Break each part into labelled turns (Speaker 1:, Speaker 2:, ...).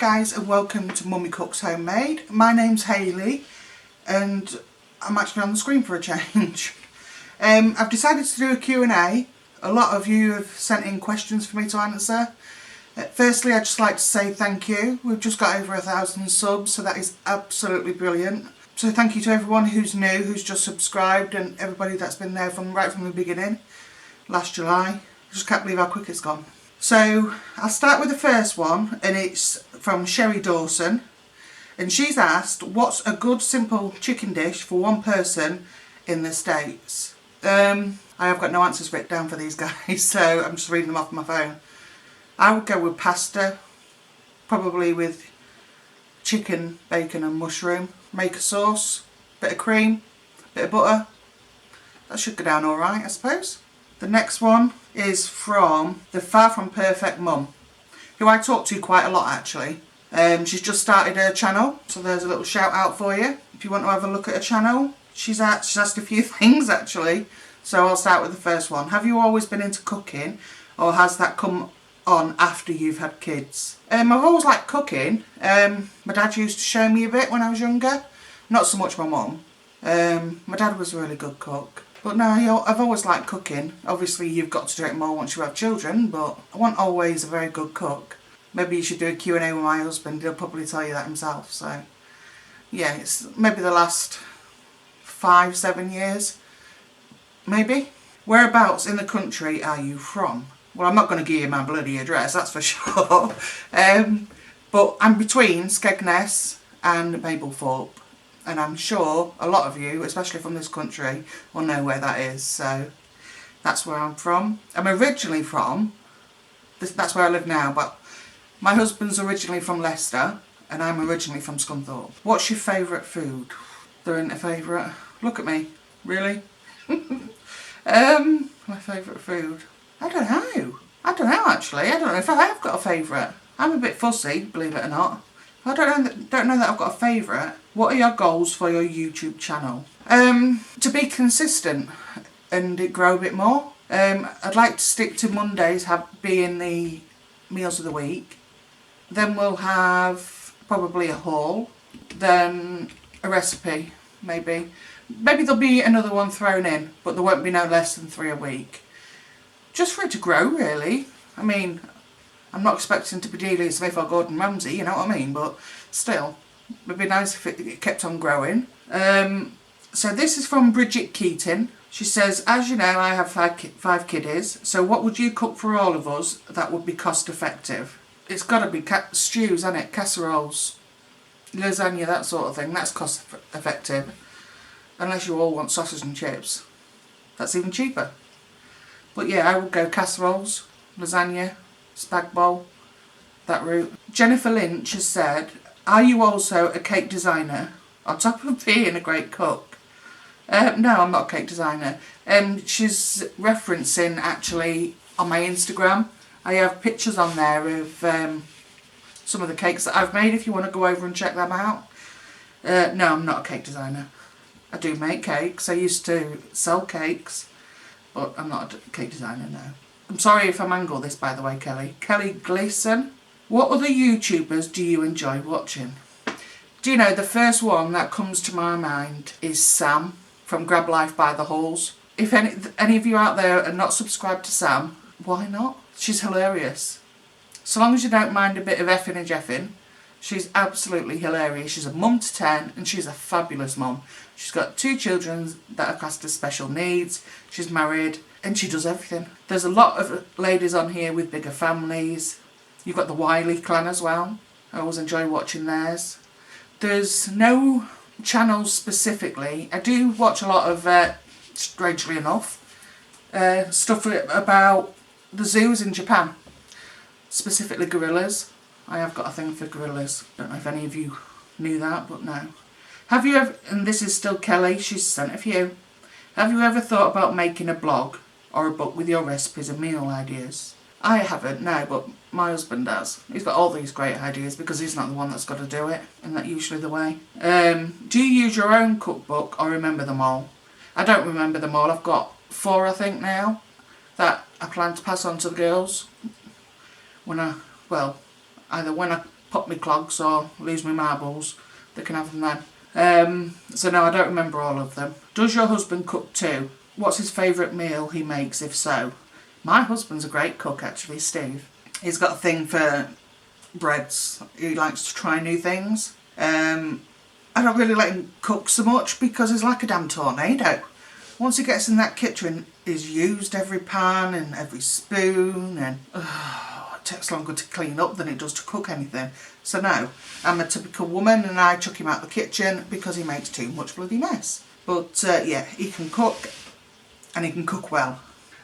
Speaker 1: guys, and welcome to Mummy Cooks Homemade. My name's Hayley and I'm actually on the screen for a change. I've decided to do a Q&A. A lot of you have sent in questions for me to answer. Firstly, I'd just like to say thank you. We've just got over 1,000 subs, so that is absolutely brilliant. So thank you to everyone who's new, who's just subscribed, and everybody that's been there right from the beginning, last July. I just can't believe how quick it's gone. So I'll start with the first one, and it's from Sherry Dawson, and she's asked, what's a good simple chicken dish for one person in the States? I have got no answers written down for these guys, so I'm just reading them off my phone. I would go with pasta, probably with chicken, bacon and mushroom. Make a sauce, bit of cream, bit of butter. That should go down alright, I suppose. The next one is from the Far From Perfect Mum, who I talk to quite a lot actually. She's just started her channel, so there's a little shout out for you if you want to have a look at her channel. She's asked a few things actually, so I'll start with the first one. Have you always been into cooking, or has that come on after you've had kids? I've always liked cooking. My dad used to show me a bit when I was younger, not so much my mum. My dad was a really good cook. But no, I've always liked cooking. Obviously you've got to do it more once you have children, but I wasn't always a very good cook. Maybe you should do a Q&A with my husband, he'll probably tell you that himself. So yeah, it's maybe the last 5-7 years, maybe. Whereabouts in the country are you from? Well, I'm not going to give you my bloody address, that's for sure. But I'm between Skegness and Mablethorpe. And I'm sure a lot of you, especially from this country, will know where that is. So that's where I'm from. I'm originally from, that's where I live now, but my husband's originally from Leicester and I'm originally from Scunthorpe. What's your favourite food? There isn't a favourite. Look at me. Really? My favourite food? I don't know actually. I don't know if I have got a favourite. I'm a bit fussy, believe it or not. I don't know that I've got a favourite. What are your goals for your YouTube channel? To be consistent and it grow a bit more. I'd like to stick to Mondays being the meals of the week. Then we'll have probably a haul. Then a recipe, maybe. Maybe there'll be another one thrown in, but there won't be no less than 3 a week. Just for it to grow, really. I mean, I'm not expecting to be Dealey Smith or Gordon Ramsay, you know what I mean? But still, it would be nice if it kept on growing. So this is from Bridget Keating. She says, as you know, I have 5 kiddies, so what would you cook for all of us that would be cost effective? It's got to be stews, hasn't it? Casseroles, lasagna, that sort of thing. That's cost effective. Unless you all want sausage and chips. That's even cheaper. But yeah, I would go casseroles, lasagna, spag bowl, that route. Jennifer Lynch has said, are you also a cake designer on top of being a great cook? No, I'm not a cake designer. She's referencing actually on my Instagram. I have pictures on there of some of the cakes that I've made if you want to go over and check them out. No, I'm not a cake designer. I do make cakes. I used to sell cakes, but I'm not a cake designer, no. I'm sorry if I mangle this, by the way, Kelly. Kelly Gleason. What other YouTubers do you enjoy watching? Do you know, the first one that comes to my mind is Sam from Grab Life by the Halls. If any of you out there are not subscribed to Sam, why not? She's hilarious. So long as you don't mind a bit of effing and jeffing, she's absolutely hilarious. She's a mum to 10 and she's a fabulous mum. She's got 2 children that are classed as special needs. She's married and she does everything. There's a lot of ladies on here with bigger families. You've got the Wiley clan as well. I always enjoy watching theirs. There's no channels specifically. I do watch a lot of, strangely enough, stuff about the zoos in Japan. Specifically gorillas. I have got a thing for gorillas. Don't know if any of you knew that, but no. Have you ever, and this is still Kelly, she's sent a few. Have you ever thought about making a blog or a book with your recipes and meal ideas? I haven't, no, but my husband does. He's got all these great ideas because he's not the one that's got to do it, and that's usually the way. Do you use your own cookbook or remember them all? I don't remember them all. I've got 4, I think, now that I plan to pass on to the girls. Either when I pop me clogs or lose my marbles, they can have them then. So no, I don't remember all of them. Does your husband cook too? What's his favourite meal he makes, if so? My husband's a great cook, actually, Steve. He's got a thing for breads. He likes to try new things. I don't really let him cook so much because he's like a damn tornado. Once he gets in that kitchen, he's used every pan and every spoon, and it takes longer to clean up than it does to cook anything. So no, I'm a typical woman and I chuck him out the kitchen because he makes too much bloody mess. But yeah, he can cook, and he can cook well.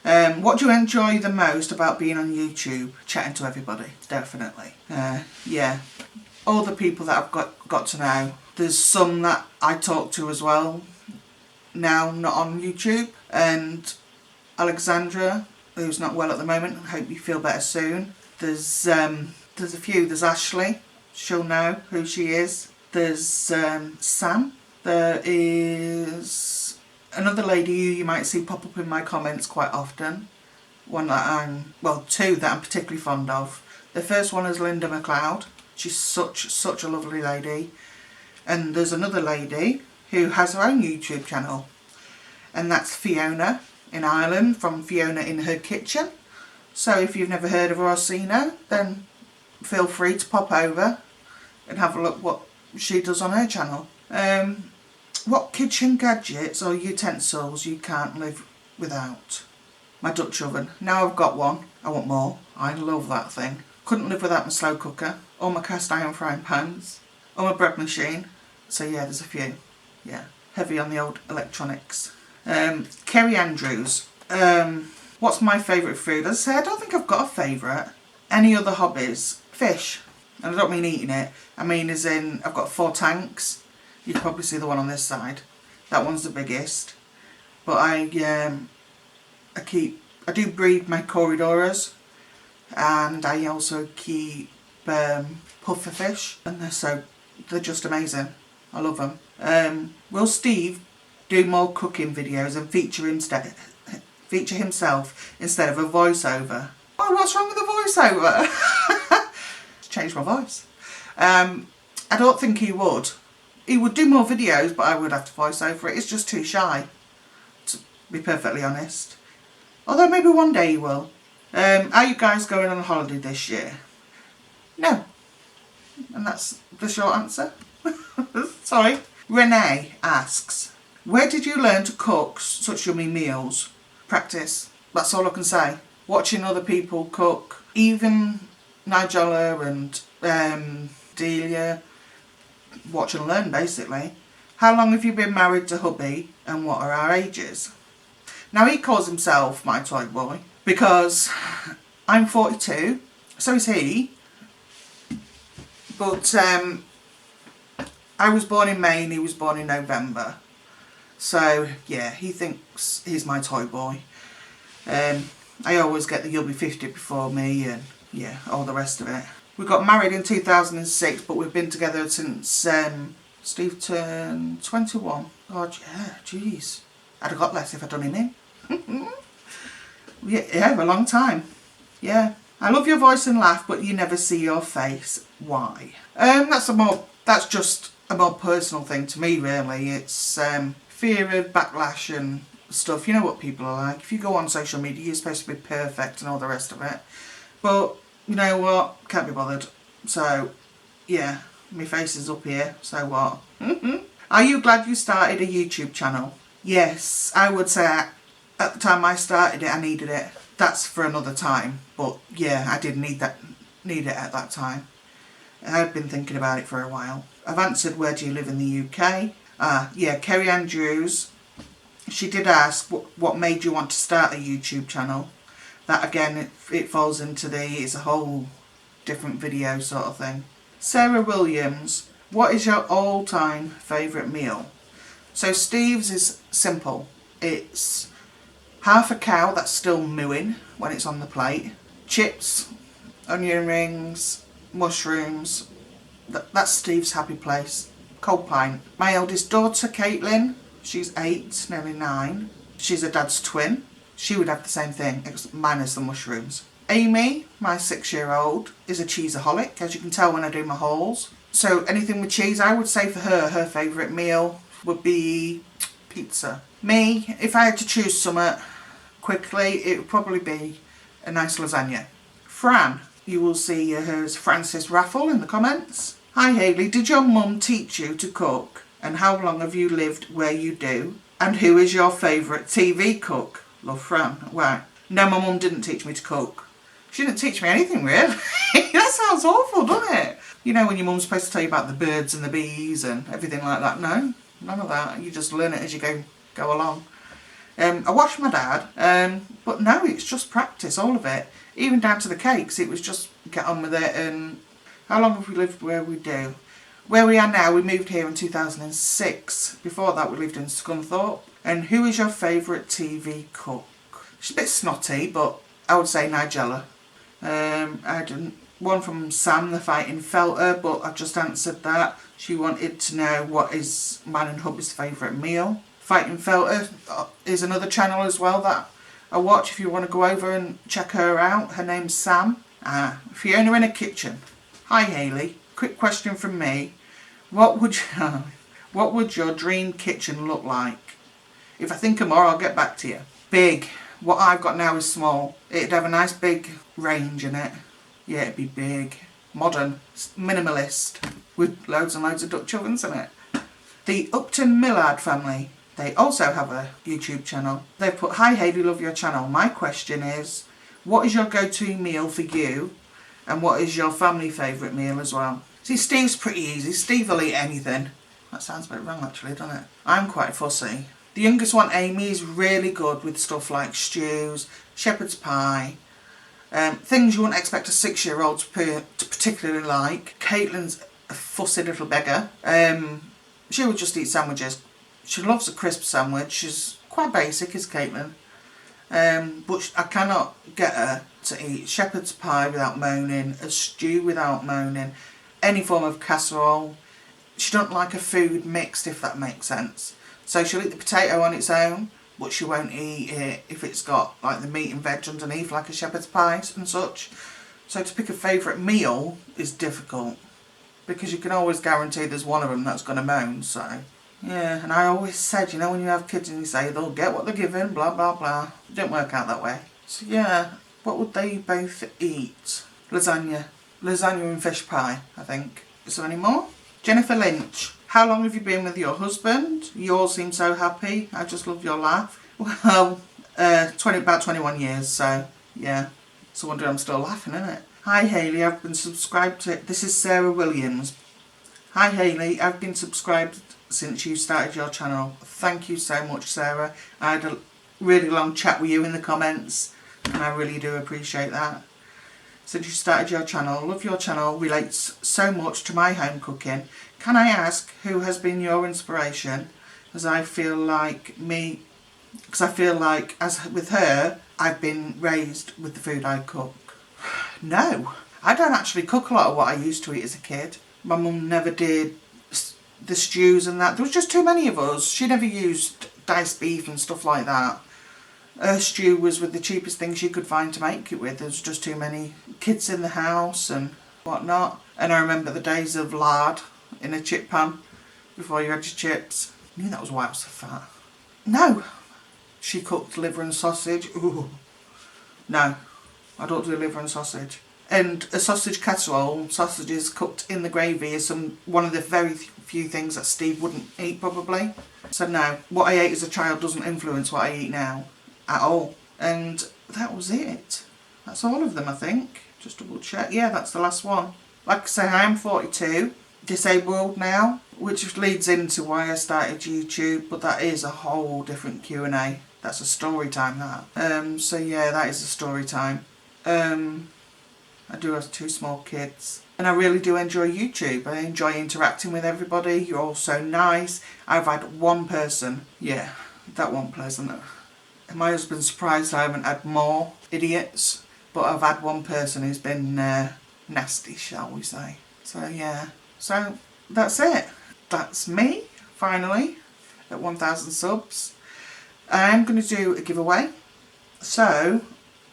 Speaker 1: What do you enjoy the most about being on YouTube? Chatting to everybody, definitely. Yeah, all the people that I've got to know. There's some that I talk to as well, now not on YouTube. And Alexandra, who's not well at the moment, I hope you feel better soon. There's a few. There's Ashley, she'll know who she is. There's Sam. There is another lady who you might see pop up in my comments quite often. Two that I'm particularly fond of. The first one is Linda McLeod. She's such a lovely lady. And there's another lady who has her own YouTube channel, and that's Fiona in Ireland, from Fiona in Her Kitchen. So if you've never heard of her or seen her, then feel free to pop over and have a look what she does on her channel. What kitchen gadgets or utensils you can't live without? My Dutch oven. Now I've got one, I want more. I love that thing. Couldn't live without my slow cooker, or my cast iron frying pans, or my bread machine. So yeah, there's a few. Yeah, heavy on the old electronics. Kerry Andrews. What's my favourite food? As I say, I don't think I've got a favourite. Any other hobbies? Fish. And I don't mean eating it. I mean as in, I've got 4 tanks. You can probably see the one on this side. That one's the biggest. But I do breed my corridoras. And I also keep pufferfish. And they're just amazing. I love them. Will Steve do more cooking videos and feature himself instead of a voiceover? Oh, what's wrong with the voiceover? Change my voice. I don't think he would. He would do more videos, but I would have to voice over it. He's just too shy, to be perfectly honest. Although maybe one day he will. Are you guys going on holiday this year? No. And that's the short answer. Sorry. Renee asks, where did you learn to cook such yummy meals? Practice. That's all I can say. Watching other people cook. Even Nigella and Delia. Watch and learn, basically. How long have you been married to hubby, and what are our ages? Now, he calls himself my toy boy because I'm 42, so is he. But I was born in May and he was born in November. So, yeah, he thinks he's my toy boy. I always get the you'll be 50 before me and, yeah, all the rest of it. We got married in 2006, but we've been together since Steve turned 21. God, yeah, jeez. I'd have got less if I'd done him in. Yeah, a long time. Yeah. I love your voice and laugh, but you never see your face. Why? That's just a more personal thing to me, really. It's fear of backlash and stuff. You know what people are like. If you go on social media, you're supposed to be perfect and all the rest of it. But you know what? Can't be bothered. So, yeah, my face is up here. So what? Are you glad you started a YouTube channel? Yes, I would say at the time I started it, I needed it. That's for another time. But yeah, I did need it at that time. I've been thinking about it for a while. I've answered where do you live in the UK. Yeah, Kerry Andrews. She did ask what made you want to start a YouTube channel. That again, it falls into it's a whole different video sort of thing. Sarah Williams, what is your all-time favourite meal? So Steve's is simple. It's half a cow that's still mooing when it's on the plate, chips, onion rings, mushrooms. That's Steve's happy place. Cold pint. My eldest daughter, Caitlin, she's 8, nearly 9. She's a dad's twin. She would have the same thing, minus the mushrooms. Amy, my 6-year-old, is a cheeseaholic, as you can tell when I do my hauls. So anything with cheese, I would say for her favourite meal would be pizza. Me, if I had to choose something quickly, it would probably be a nice lasagna. Fran, you will see hers Francis Raffle in the comments. Hi Hayley, did your mum teach you to cook? And how long have you lived where you do? And who is your favourite TV cook? Love, Fran. Right. No, my mum didn't teach me to cook. She didn't teach me anything, really. That sounds awful, doesn't it? You know when your mum's supposed to tell you about the birds and the bees and everything like that? No, none of that. You just learn it as you go along. I watched my dad, but no, it's just practice, all of it. Even down to the cakes, it was just get on with it. And how long have we lived where we do? Where we are now, we moved here in 2006. Before that, we lived in Scunthorpe. And who is your favourite TV cook? She's a bit snotty, but I would say Nigella. I had one from Sam, the Fighting Felter, but I just answered that. She wanted to know what is mine and hubby's favourite meal. Fighting Felter is another channel as well that I watch if you want to go over and check her out. Her name's Sam. Fiona in a kitchen. Hi Hayley, quick question from me. What would your dream kitchen look like? If I think of more, I'll get back to you. Big. What I've got now is small. It'd have a nice big range in it. Yeah, it'd be big. Modern. Minimalist. With loads and loads of Dutch ovens in it. The Upton Millard family. They also have a YouTube channel. They've put, hi Hayley, love your channel. My question is, what is your go-to meal for you? And what is your family favourite meal as well? See, Steve's pretty easy. Steve will eat anything. That sounds a bit wrong actually, doesn't it? I'm quite fussy. The youngest one, Amy, is really good with stuff like stews, shepherd's pie, things you wouldn't expect a 6-year-old to particularly like. Caitlin's a fussy little beggar. She would just eat sandwiches. She loves a crisp sandwich. She's quite basic, is Caitlin. But I cannot get her to eat shepherd's pie without moaning, a stew without moaning, any form of casserole. She don't like a food mixed, if that makes sense. So she'll eat the potato on its own, but she won't eat it if it's got like the meat and veg underneath, like a shepherd's pie and such. So to pick a favourite meal is difficult, because you can always guarantee there's one of them that's going to moan, so... Yeah, and I always said, you know, when you have kids and you say they'll get what they're given, blah, blah, blah. It didn't work out that way. So yeah, what would they both eat? Lasagna. Lasagna and fish pie, I think. Is there any more? Jennifer Lynch. How long have you been with your husband? You all seem so happy. I just love your laugh. Well, about 21 years, so yeah. It's a wonder I'm still laughing, isn't it? Hi Hayley, I've been subscribed to... This is Sarah Williams. Hi Hayley, I've been subscribed since you started your channel. Thank you so much, Sarah. I had a really long chat with you in the comments, and I really do appreciate that. Since you started your channel, love your channel, relates so much to my home cooking. Can I ask who has been your inspiration? As I feel like as with her, I've been raised with the food I cook. No, I don't actually cook a lot of what I used to eat as a kid. My mum never did the stews and that. There was just too many of us. She never used diced beef and stuff like that. Her stew was with the cheapest things she could find to make it with. There was just too many kids in the house and whatnot. And I remember the days of lard in a chip pan before you had your chips. I knew that was why I was so fat. No. She cooked liver and sausage. Ooh. No. I don't do liver and sausage. And a sausage casserole, sausages cooked in the gravy, is one of the very few things that Steve wouldn't eat probably. So no, what I ate as a child doesn't influence what I eat now at all. And that was it. That's all of them, I think. Just double check. Yeah, that's the last one. Like I say, I am 42, disabled now, which leads into why I started YouTube, but that is a whole different Q&A. That's a story time, that. So yeah, that is a story time. I do have 2 small kids. And I really do enjoy YouTube. I enjoy interacting with everybody. You're all so nice. I've had one person. Yeah, that one person. My husband's surprised I haven't had more idiots. But I've had one person who's been nasty, shall we say. So yeah. So that's it. That's me, finally, at 1,000 subs. I'm going to do a giveaway. So...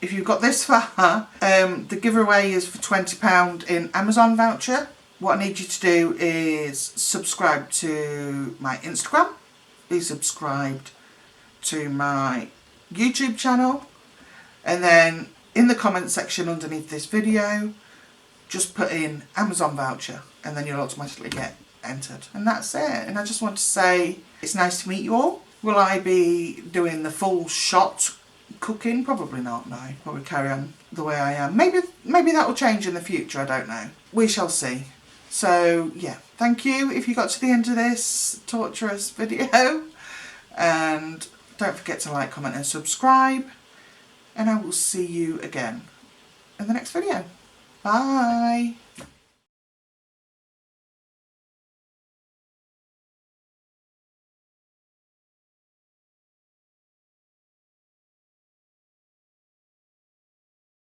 Speaker 1: if you've got this far, the giveaway is for £20 in Amazon voucher. What I need you to do is subscribe to my Instagram, be subscribed to my YouTube channel, and then in the comment section underneath this video, just put in Amazon voucher and then you'll automatically get entered. And that's it. And I just want to say it's nice to meet you all. Will I be doing the full shot cooking? Probably not, no. Probably carry on the way I am. Maybe that will change in the future, I don't know. We shall see. So yeah, thank you if you got to the end of this torturous video. And don't forget to like, comment and subscribe. And I will see you again in the next video. Bye.